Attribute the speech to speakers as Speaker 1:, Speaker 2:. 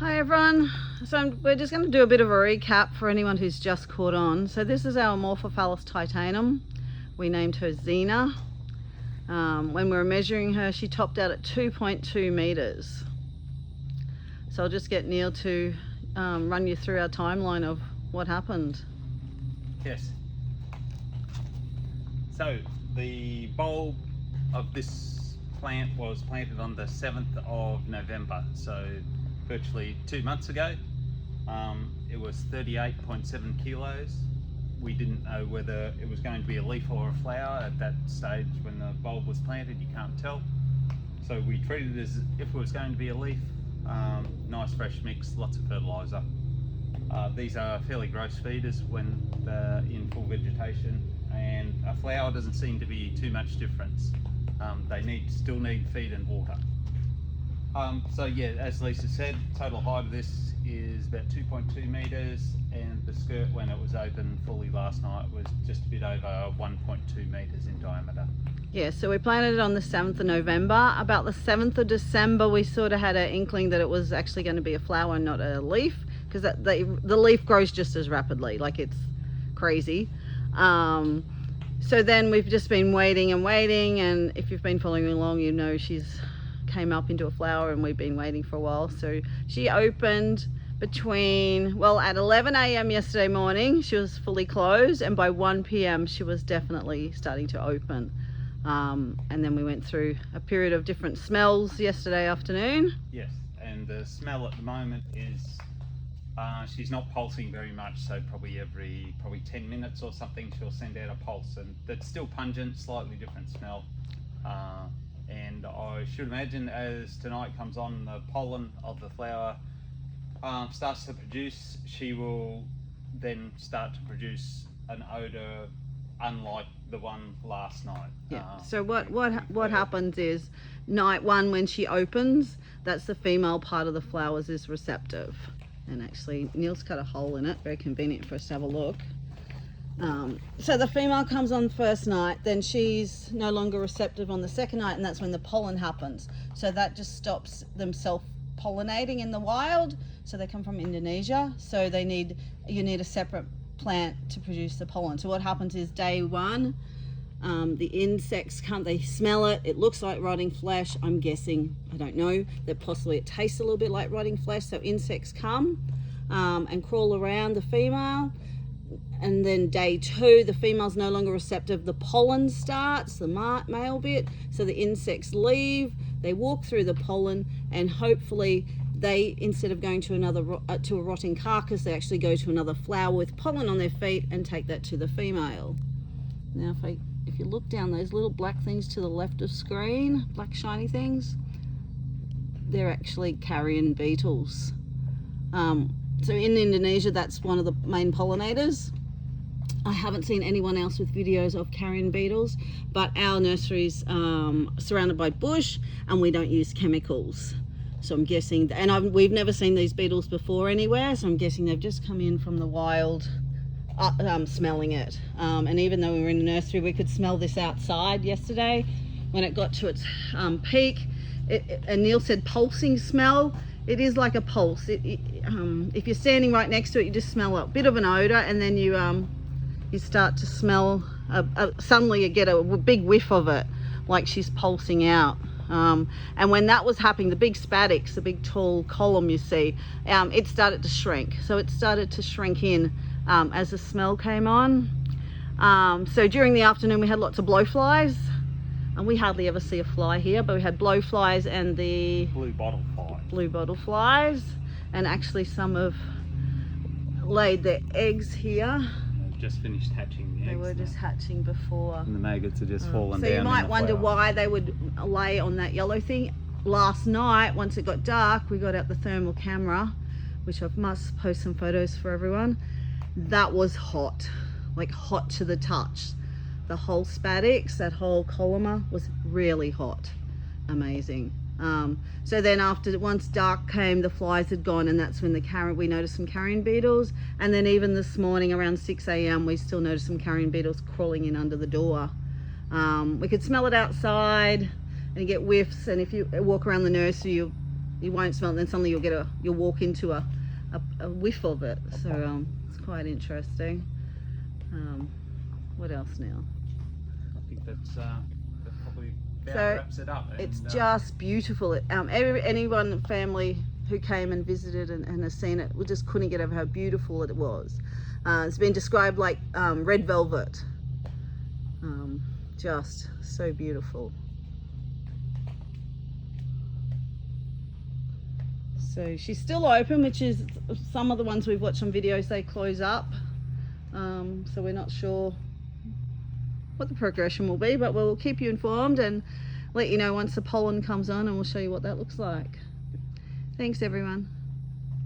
Speaker 1: Hi everyone, we're just going to do a bit of a recap for anyone who's just caught on. So this is our Amorphophallus titanum. We named her Zena. When we were measuring her, she topped out at 2.2 meters. So I'll just get Neil to run you through our timeline of what happened.
Speaker 2: Yes. So the bulb of this plant was planted on the 7th of November. So virtually 2 months ago. It was 38.7 kilos. We didn't know whether it was going to be a leaf or a flower at that stage when the bulb was planted. You can't tell. So we treated it as if it was going to be a leaf. Nice fresh mix, lots of fertilizer. These are fairly gross feeders when they're in full vegetation, and a flower doesn't seem to be too much difference. They still need feed and water. So yeah, as Lisa said, total height of this is about 2.2 meters, and the skirt when it was open fully last night was just a bit over 1.2 meters in diameter.
Speaker 1: Yeah, so we planted it on the 7th of November. About the 7th of December, we sort of had an inkling that it was actually going to be a flower and not a leaf, because the leaf grows just as rapidly, like it's crazy. So then we've just been waiting, and if you've been following along, you know she's came up into a flower, and we've been waiting for a while. So she opened at 11 a.m. yesterday morning. She was fully closed, and by 1 p.m. she was definitely starting to open. And then we went through a period of different smells yesterday afternoon.
Speaker 2: Yes, and the smell at the moment is she's not pulsing very much, so probably every 10 minutes or something she'll send out a pulse, and that's still pungent, slightly different smell. And I should imagine as tonight comes on, the pollen of the flower starts to produce, she will then start to produce an odour unlike the one last night.
Speaker 1: Yeah. So what happens is, night one when she opens, that's the female part of the flowers is receptive. And actually Neil's cut a hole in it, very convenient for us to have a look. So the female comes on first night, then she's no longer receptive on the second night, and that's when the pollen happens. So that just stops them self-pollinating in the wild. So they come from Indonesia, so you need a separate plant to produce the pollen. So what happens is day one, the insects come, they smell it, it looks like rotting flesh. I'm guessing, I don't know, that possibly it tastes a little bit like rotting flesh. So insects come and crawl around the female. And then day two, the female's no longer receptive. The pollen starts, the male bit. So the insects leave, they walk through the pollen, and hopefully they, instead of going to a rotting carcass, they actually go to another flower with pollen on their feet and take that to the female. Now if you look down, those little black things to the left of screen, black shiny things, they're actually carrion beetles. So in Indonesia, that's one of the main pollinators. I haven't seen anyone else with videos of carrion beetles, but our nursery's surrounded by bush, and we don't use chemicals. So I'm guessing, and we've never seen these beetles before anywhere, so I'm guessing they've just come in from the wild, smelling it. And even though we were in the nursery, we could smell this outside yesterday when it got to its peak. And Neil said pulsing smell. It is like a pulse. If you're standing right next to it, you just smell a bit of an odor, and then you start to smell, suddenly you get a big whiff of it, like she's pulsing out. And when that was happening, the big spadix, the big tall column you see, it started to shrink. So it started to shrink in as the smell came on. So during the afternoon we had lots of blowflies, and we hardly ever see a fly here, but we had blowflies and the blue bottle flies, and actually some have laid their eggs here.
Speaker 2: Just finished hatching the eggs.
Speaker 1: They were just hatching before.
Speaker 2: And the maggots are just falling down.
Speaker 1: So you might wonder why they would lay on that yellow thing. Last night, once it got dark, we got out the thermal camera, which I must post some photos for everyone. That was hot, like hot to the touch. The whole spadix, that whole column was really hot. Amazing. So then once dark came, the flies had gone, and that's when we noticed some carrion beetles. And then even this morning around 6 a.m. we still noticed some carrion beetles crawling in under the door. We could smell it outside, and you get whiffs, and if you walk around the nursery, you won't smell it, and then suddenly you'll walk into a whiff of it. So it's quite interesting. What else now?
Speaker 2: I think that probably about
Speaker 1: So
Speaker 2: wraps it up.
Speaker 1: It's just beautiful. Anyone family who came and visited and has seen it, we just couldn't get over how beautiful it was. It's been described like red velvet. Just so beautiful. So she's still open, which is some of the ones we've watched on videos, they close up. So we're not sure what the progression will be, but we'll keep you informed and let you know once the pollen comes on, and we'll show you what that looks like. Thanks everyone.